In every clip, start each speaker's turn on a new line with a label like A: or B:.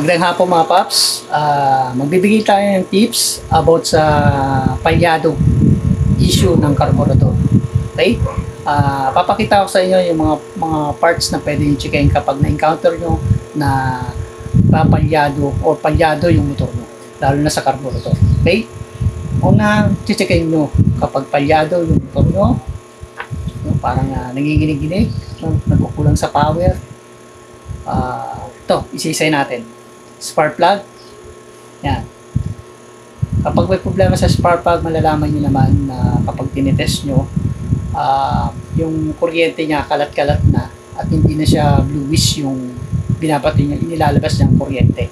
A: Magandang hapon mga paps. Magbibigay tayo ng tips about sa palyado issue ng carburetor. Okay? Papakita ko sa inyo yung mga parts na pwede nyo checkin kapag na-encounter nyo na papalyado o palyado yung motor nyo, lalo na sa carburetor. Okay? Una, checkin nyo kapag palyado yung motor nyo, parang nanginginig-ginig, nagkukulang sa power. Ito, isisay natin. Spark plug. Yan. Kapag may problema sa spark plug, malalaman nyo naman na kapag tinitest nyo, yung kuryente niya kalat-kalat na at hindi na siya bluish yung binabati niya, inilalabas niyang kuryente.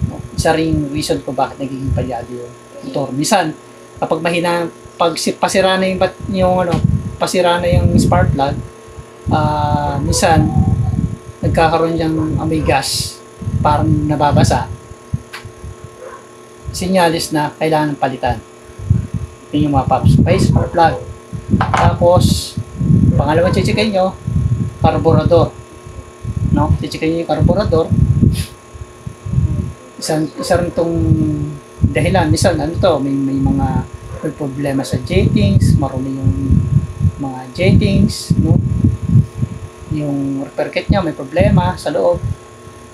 A: No? Isa rin reason ko bakit nagiging palyado yung motor. Minsan, kapag mahina, pag pasira na pasira na yung spark plug, minsan, nagkakaroon niyang amoy gas, parang nababasa, sinyalis na kailangan palitan. Yun yung mga paps. Okay, spark plug. Tapos, pangalawang chichikin nyo, carburetor. No? Chichikin nyo yung carburetor. Isa rin itong dahilan. Minsan, may mga may problema sa jetings, marumi yung mga jetings, no? Yung repair kit niya may problema sa loob,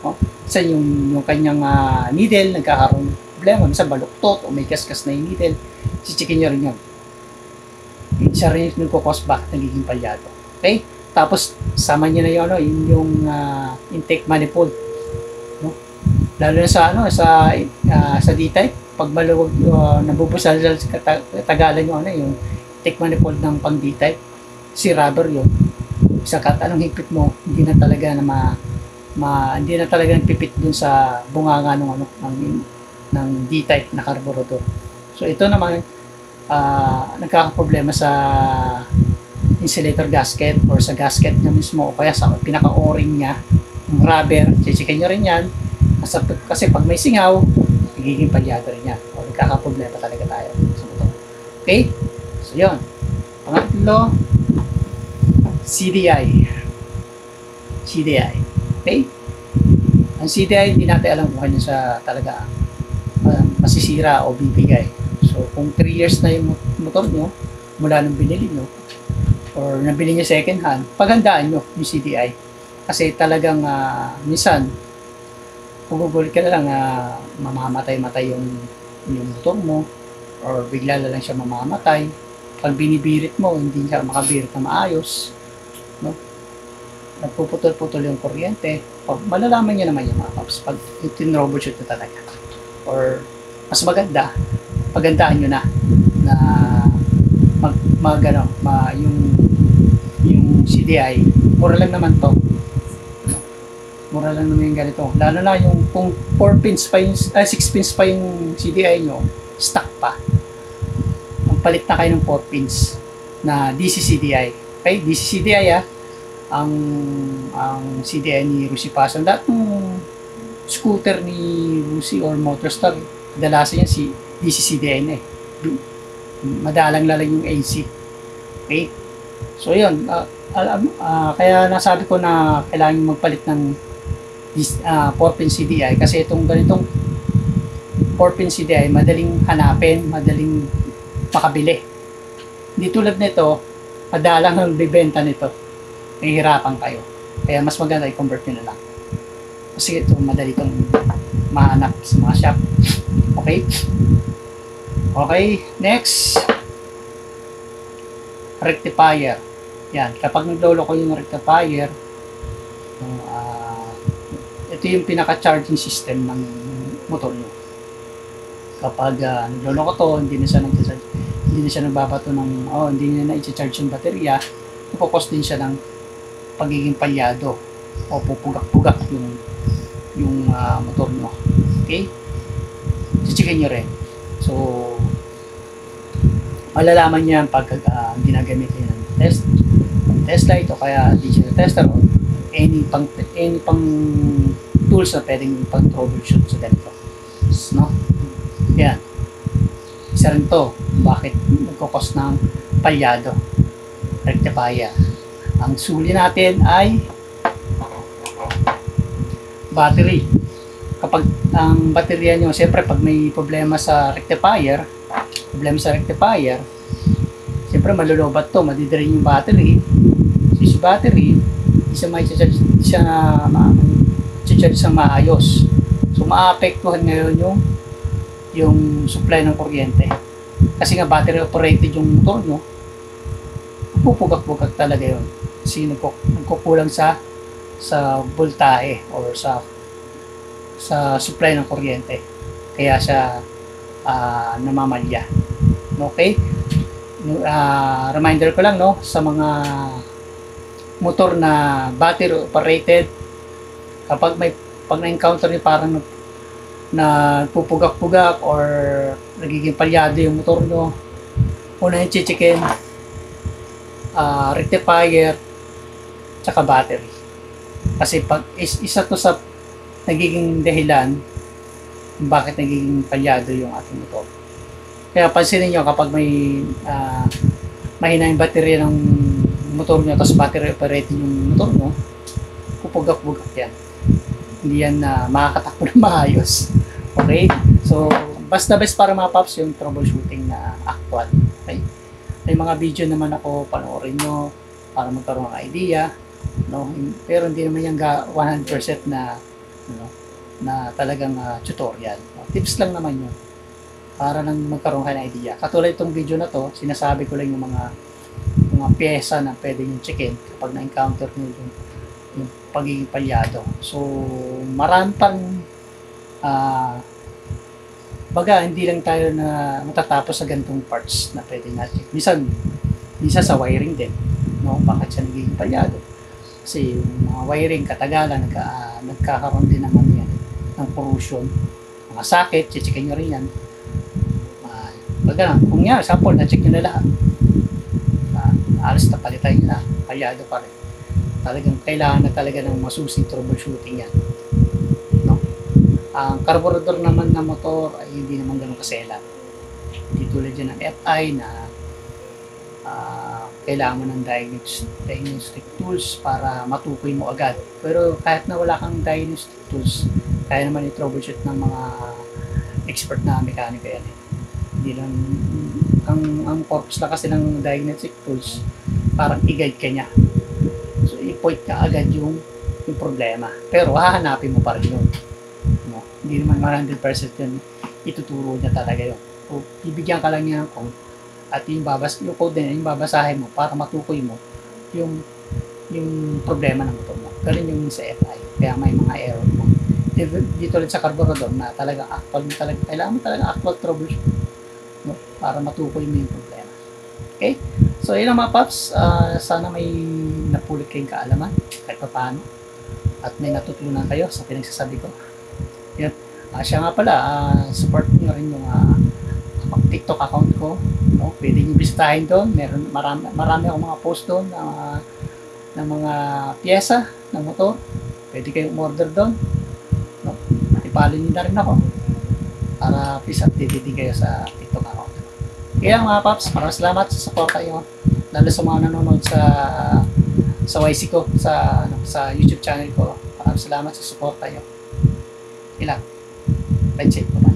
A: no? Minsan yung kanyang needle nagkakaroon ng problema, minsan baluktot o may kaskas na yung needle, chichikin nyo rin yun. Isa rin yung cause bakit nagiging palyado. Okay? Tapos sama nyo na yun, yung intake manifold, no? Lalo na sa D-type, pag maluwag nabubusal sa Tagalan yung intake manifold ng pang D-type, si rubber yun. Sakat anong higpit mo, hindi na talaga nagpipit dun sa bunganga ng D-type na carburetor. So ito naman nagkakaproblema sa insulator gasket or sa gasket niya mismo o kaya sa pinaka-o-ring niya, yung rubber, chichikin nyo rin yan kasi pag may singaw, nagiging palyado rin yan o nagkakaproblema talaga tayo sa motor. Okay? So yun. Pangatlo, CDI. Okay? Ang CDI, hindi natin alam kung kanya sa talaga masisira o bibigay. So, kung 3 years na yung motor nyo, mula nung binili nyo, or nabili nyo second hand, paghandaan nyo yung CDI. Kasi talagang minsan, pugugulit ka na lang mamamatay-matay yung motor mo, or bigla na lang siya mamamatay. Pag binibirit mo, hindi siya makabirit na maayos. No? Nagpuputol-putol yung kuryente. Malalaman nyo naman yung mga paps pag tin-troubleshoot nyo talaga. Or mas maganda, pagandaan nyo na yung CDI. Mura lang naman to. Mura lang naman yung ganito. Lalo na yung kung 4 pins pa yung 6 pins pa yung CDI nyo, stock pa. Palit na kayo ng 4 pins na DC CDI. Okay? DC CDI ang CDI ni Rusi Pason. Lahat ng scooter ni Rusi or Motorstar, kadalasan yan si DC CDI na madalang lalang yung AC. Okay? So yun, kaya nasabi ko na kailangan magpalit ng 4-pin CDI kasi itong ganitong 4-pin CDI madaling hanapin, madaling makabili. Hindi tulad nito, madalang ang bibenta nito. Nahihirapan kayo. Kaya mas maganda i-convert nyo na lang. Kasi ito madali itong mahanap sa mga shop. Okay? Okay, next. Rectifier. Yan, kapag nagloloko yung rectifier, ito yung pinaka-charging system ng motor nyo. Kapag nagloloko to, hindi na siya nagbabato ng, hindi na i-charge yung baterya, ipopos din siya ng pagiging palyado o pupugak-pugak yung motor nyo. Okay? Chichikin nyo rin. So, malalaman niya pag ginagamit nyo ng test light o kaya digital tester o any pang tools na pwedeng pang troubleshoot sa ganito. No? Yan. Isa rin to. Bakit nagkukos ng palyado? Rectifier. Ang suli natin ay battery. kapag ang baterya nyo, siyempre pag may problema sa rectifier, siyempre malulobat to, madidrain yung battery. Si battery, di siya may charge, charge sa maayos. So maapektuhan ngayon yung supply ng kuryente. Kasi nga battery operated yung motor nyo, pupugak-pugak talaga yun. Kasi nagkukulang sa voltahe or sa supply ng kuryente. Kaya siya namamalya. Okay? Reminder ko lang, no, sa mga motor na battery operated, kapag pag na-encounter niyo parang nagpupugak-pugak or nagiging palyado yung motor nyo, una yung chichikin, rectifier, tsaka battery. Kasi pag isa to sa nagiging dahilan bakit nagiging palyado yung ating motor. Kaya pansinin nyo kapag may mahina yung baterya ng motor nyo tapos battery operated yung motor nyo, pupugak-pugak yan. Hindi yan makakatakbo na maayos. Okay? So, basta best para mga paps yung troubleshooting na actual. Okay? May mga video naman ako, panoorin nyo para magkaroon ng idea. No? Pero hindi naman yung 100% na talagang tutorial. Tips lang naman yun para nang magkaroon kayo ng idea. Katulad itong video na to, sinasabi ko lang yung mga pyesa na pwede yung checkin kapag na-encounter nyo yung pagiging palyado. So, marami pang baga, hindi lang tayo na matatapos sa ganitong parts na pwede natin. Minsan sa wiring din. No? Bakit siya nagiging palyado? Kasi yung mga wiring katagalan, nagkakaroon din ng ng corrosion. Mga sakit, checkin nyo rin yan. Baga, kung nga, sample, na-check nyo na lahat. Alas na palitan nyo na, palyado pa rin. Talagang kailangan na talaga ng masusing troubleshooting yan. No? Ang carburetor naman na motor ay hindi naman ganun kasela. Hindi tulad yan ng FI na kailangan mo ng diagnostic tools para matukoy mo agad. Pero kahit na wala kang diagnostic tools, kaya naman i-troubleshoot ng mga expert na mekaniko yan. Hindi lang, ang purpose lang kasi ng diagnostic tools, parang i-guide ka niya. So, i-point ka agad yung problema. Pero hahanapin mo pa rin yun. No? Hindi naman 100% yun. Ituturo niya talaga yun. So, bibigyan ka lang niya ng code. At yung code din, yung babasahin mo para matukoy mo yung problema ng motor mo. Ganun yung sa FI. Kaya may mga error mo. Dito ulit sa carburetor na talaga kailangan mo talaga actual troubleshoot, no? Para matukoy mo yung problema. Okay? So, yun ang mga paps. Sana may napulit kayong kaalaman kahit pa paano. At may natutunan kayo sa pinagsasabi ko. Yun. Siya nga pala, support nyo rin yung TikTok account ko. No? Pwede nyo bisitahin doon. Marami akong mga post doon ng mga pyesa ng motor. Pwede kayong order doon. No? I-follow nyo na rin ako para please update din kayo sa TikTok account. Kaya mga paps, maraming salamat sa support kayo. Lalo sa mga nanonood sa YC ko, sa YouTube channel ko. Maraming salamat sa support kayo. Ilang. That's it. Bye-bye.